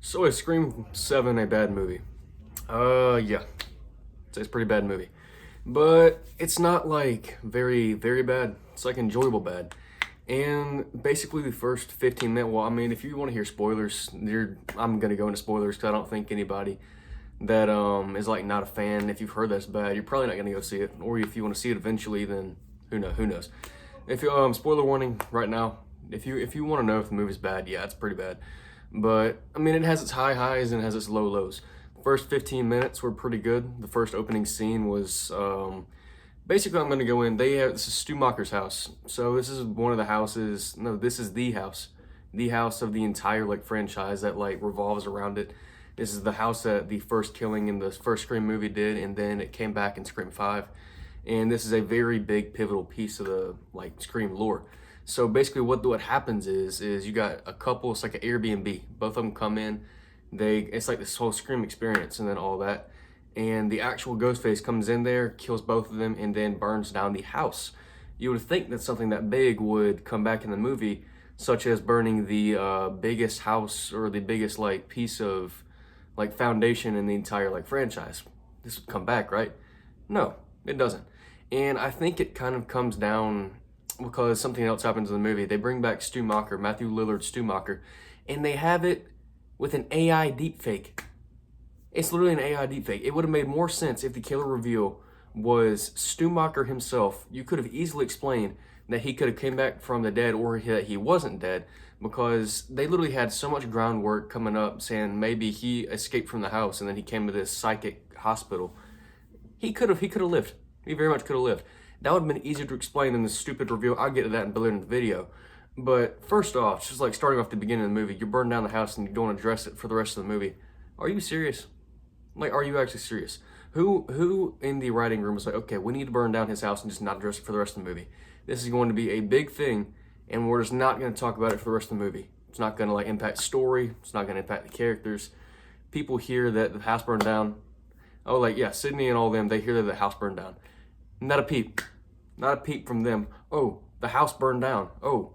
So is Scream 7 a bad movie? Yeah. It's a pretty bad movie. But it's not like very, very bad. It's like enjoyable bad. And basically the first 15 minutes, well, I mean, if you want to hear spoilers, I'm going to go into spoilers because I don't think anybody that is like not a fan, if you've heard that's bad, you're probably not going to go see it. Or if you want to see it eventually, then who knows. If you, spoiler warning right now, if you want to know if the movie's bad, yeah, it's pretty bad. But I mean, it has its high highs and it has its low lows. First 15 minutes were pretty good. The first opening scene was basically, I'm going to go in. This is Stu Macher's house. So this is one of the houses. No, this is the house of the entire like franchise that like revolves around it. This is the house that the first killing in the first Scream movie did, and then it came back in Scream 5. And this is a very big pivotal piece of the like Scream lore. So basically what happens is you got a couple, it's like an Airbnb. Both of them come in, it's like this whole Scream experience and then all that. And the actual Ghostface comes in there, kills both of them, and then burns down the house. You would think that something that big would come back in the movie, such as burning the biggest house or the biggest like piece of like foundation in the entire like franchise. This would come back, right? No, it doesn't. And I think it kind of comes down because something else happens in the movie. They bring back Stu Macher, Matthew Lillard Stu Macher, and they have it with an AI deepfake. It's literally an AI deepfake. It would have made more sense if the killer reveal was Stu Macher himself. You could have easily explained that he could have came back from the dead or that he wasn't dead, because they literally had so much groundwork coming up saying maybe he escaped from the house and then he came to this psychic hospital. He could have lived. He very much could have lived. That would have been easier to explain than the stupid reveal. I'll get to that in later in the video. But first off, just like starting off the beginning of the movie, you burn down the house and you don't address it for the rest of the movie. Are you serious? Like, are you actually serious? Who in the writing room was like, okay, we need to burn down his house and just not address it for the rest of the movie? This is going to be a big thing, and we're just not going to talk about it for the rest of the movie. It's not going to like impact story. It's not going to impact the characters. People hear that the house burned down. Oh, like, yeah, Sydney and all them, they hear that the house burned down. Not a peep. Not a peep from them. Oh, the house burned down. Oh,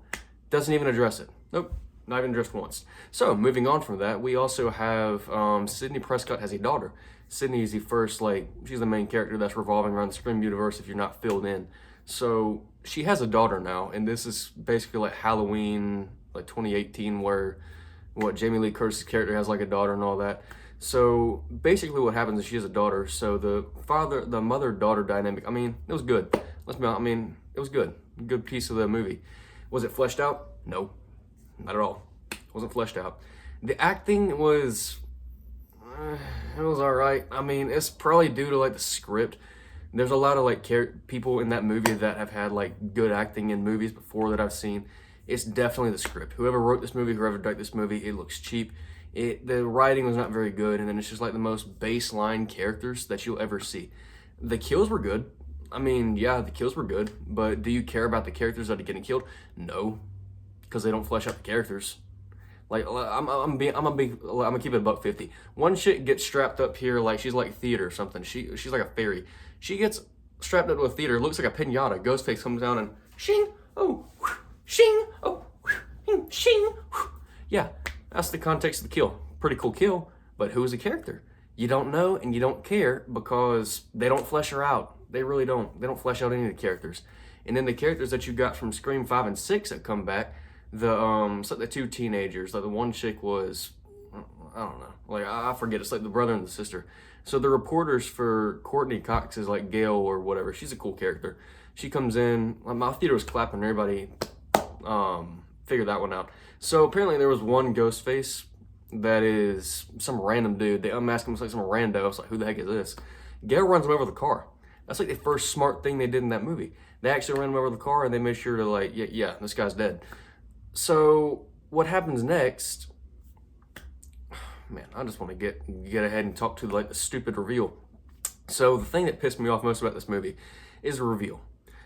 doesn't even address it. Nope, not even addressed once. So, moving on from that, we also have Sydney Prescott has a daughter. Sydney is the first, like, she's the main character that's revolving around the Scream universe if you're not filled in. So, she has a daughter now, and this is basically like Halloween, like 2018, where Jamie Lee Curtis's character has like a daughter and all that. So basically what happens is she has a daughter. So the mother-daughter dynamic, I mean, it was good. Let's be honest, I mean, it was good. Good piece of the movie. Was it fleshed out? No, not at all. It wasn't fleshed out. The acting was, it was all right. I mean, it's probably due to like the script. There's a lot of like people in that movie that have had like good acting in movies before that I've seen. It's definitely the script. Whoever wrote this movie, whoever directed this movie, it looks cheap. The writing was not very good, and then it's just like the most baseline characters that you'll ever see. The kills were good. I mean, yeah, the kills were good, but do you care about the characters that are getting killed? No, because they don't flesh out the characters. Like, I'm gonna keep it $1.50. One chick gets strapped up here like she's like theater or something. She's like a fairy. She gets strapped up to a theater. Looks like a pinata. Ghostface comes down and shing, oh, whew, shing, oh, whew, shing. Whew. Yeah, that's the context of the kill. Pretty cool kill, but who is the character? You don't know and you don't care because they don't flesh her out. They really don't. They don't flesh out any of the characters. And then the characters that you got from Scream 5 and 6 that come back, it's like the two teenagers. Like the one chick was, I don't know, like I forget. It's like the brother and the sister. So the reporters for Courtney Cox is like Gail or whatever. She's a cool character. She comes in. My theater was clapping. Everybody figured that one out. So apparently there was one Ghostface that is some random dude. They unmask him like some rando. I was like, who the heck is this? Gail runs him over the car. That's like the first smart thing they did in that movie. They actually ran him over the car and they made sure to like, yeah, this guy's dead. So what happens next? Man, I just want to get ahead and talk to like the stupid reveal. So the thing that pissed me off most about this movie is the reveal.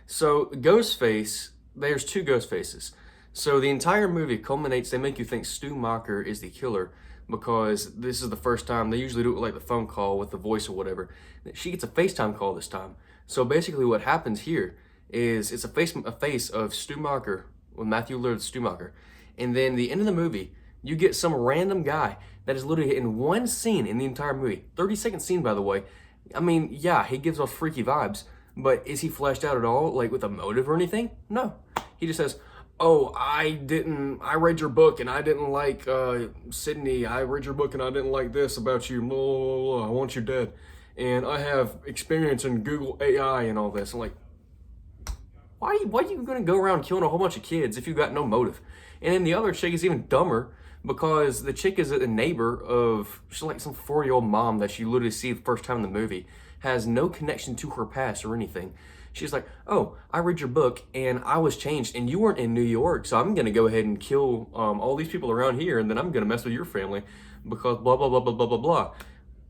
So Ghostface, there's two Ghostfaces. So the entire movie culminates, they make you think Stu Macher is the killer because this is the first time. They usually do it with like the phone call with the voice or whatever. She gets a FaceTime call this time. So basically what happens here is it's a face of Stu Macher with Matthew Lillard Stu Macher. And then the end of the movie, you get some random guy that is literally in one scene in the entire movie. 30-second scene, by the way. I mean, yeah, he gives off freaky vibes, but is he fleshed out at all, like with a motive or anything? No. He just says, oh, I read your book and I didn't like Sydney. I read your book and I didn't like this about you. Blah, blah, blah. I want you dead. And I have experience in Google AI and all this. I'm like, why are you going to go around killing a whole bunch of kids if you got no motive? And then the other chick is even dumber because the chick is a neighbor of, she's like some 40-year-old mom that you literally see the first time in the movie, has no connection to her past or anything. She's like, oh, I read your book and I was changed and you weren't in New York, so I'm going to go ahead and kill all these people around here and then I'm going to mess with your family because blah, blah, blah, blah, blah, blah, blah.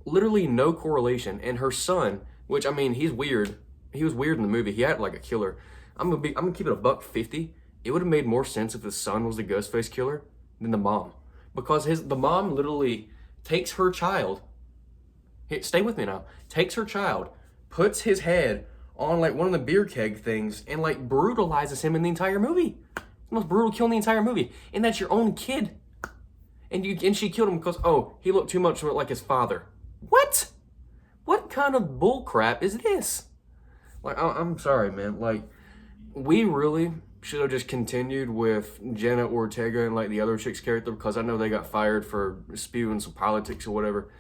Literally no correlation. And her son, which, I mean, he's weird. He was weird in the movie. He acted like a killer. I'm gonna keep it $150. It would have made more sense if the son was the Ghostface killer than the mom. Because the mom literally takes her child, stay with me now, takes her child, puts his head on like one of the beer keg things and like brutalizes him in the entire movie. The most brutal kill in the entire movie. And that's your own kid. And she killed him because, oh, he looked too much like his father. What? What kind of bull crap is this? Like, I'm sorry, man. Like, we really should have just continued with Jenna Ortega and like the other chick's character because I know they got fired for spewing some politics or whatever.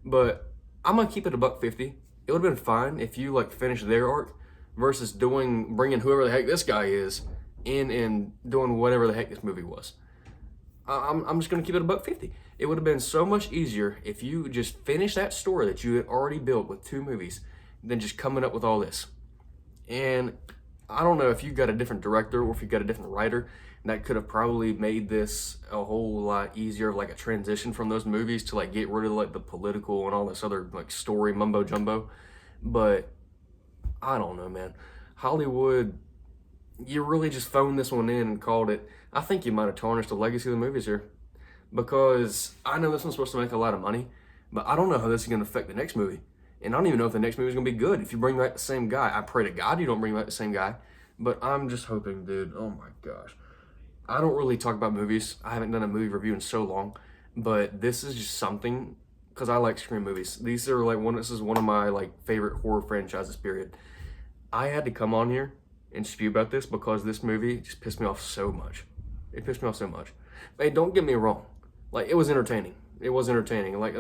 But I'm gonna keep it $150. It would have been fine if you like finished their arc versus bringing whoever the heck this guy is in and doing whatever the heck this movie was. I'm just gonna keep it $150. It would have been so much easier if you just finished that story that you had already built with 2 movies than just coming up with all this. And I don't know if you got a different director or if you got a different writer that could have probably made this a whole lot easier, like a transition from those movies to like get rid of like the political and all this other like story mumbo jumbo. But I don't know, man. Hollywood, you really just phoned this one in and called it. I think you might have tarnished the legacy of the movies here, because I know this one's supposed to make a lot of money, but I don't know how this is going to affect the next movie. And I don't even know if the next movie is going to be good. If you bring back the same guy, I pray to God you don't bring back the same guy. But I'm just hoping, dude. Oh my gosh. I don't really talk about movies. I haven't done a movie review in so long. But this is just something, because I like Scream movies. These are like this is one of my like favorite horror franchises, period. I had to come on here and spew about this because this movie just pissed me off so much. It pissed me off so much. Hey, don't get me wrong. Like, it was entertaining. It was entertaining. Like,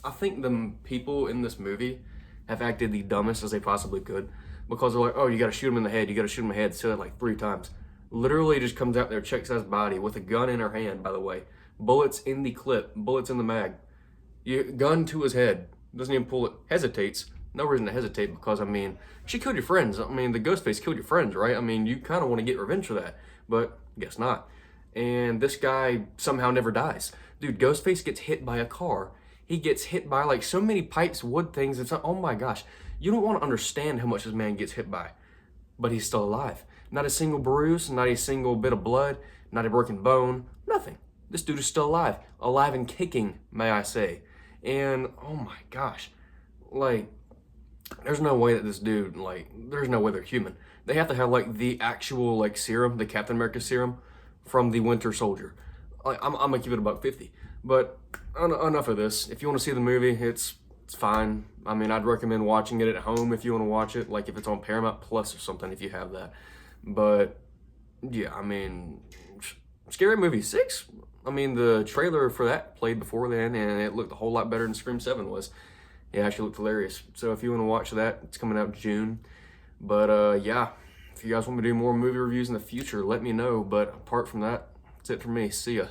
I think the people in this movie have acted the dumbest as they possibly could, because they're like, oh, you gotta shoot him in the head, you gotta shoot him in the head, say that like 3 times. Literally just comes out there, checks out his body with a gun in her hand, by the way. Bullets in the clip, bullets in the mag. Gun to his head, doesn't even pull it, hesitates. No reason to hesitate because, I mean, she killed your friends. I mean, the Ghostface killed your friends, right? I mean, you kind of want to get revenge for that, but guess not. And this guy somehow never dies. Dude, Ghostface gets hit by a car. He gets hit by like so many pipes, wood things. It's like, oh my gosh. You don't want to understand how much this man gets hit by. But he's still alive. Not a single bruise, not a single bit of blood, not a broken bone, nothing. This dude is still alive. Alive and kicking, may I say. And oh my gosh. Like, there's no way that this dude, like, there's no way they're human. They have to have like the actual like serum, the Captain America serum from the Winter Soldier. Like, I'm gonna keep it $150. But enough of this. If you want to see the movie, it's fine. I mean, I'd recommend watching it at home if you want to watch it, like if it's on Paramount Plus or something, if you have that. But yeah, I mean, Scary Movie 6. I mean, the trailer for that played before then, and it looked a whole lot better than Scream 7 was. It actually looked hilarious. So if you want to watch that, it's coming out June. But yeah, if you guys want me to do more movie reviews in the future, let me know. But apart from that, that's it for me. See ya.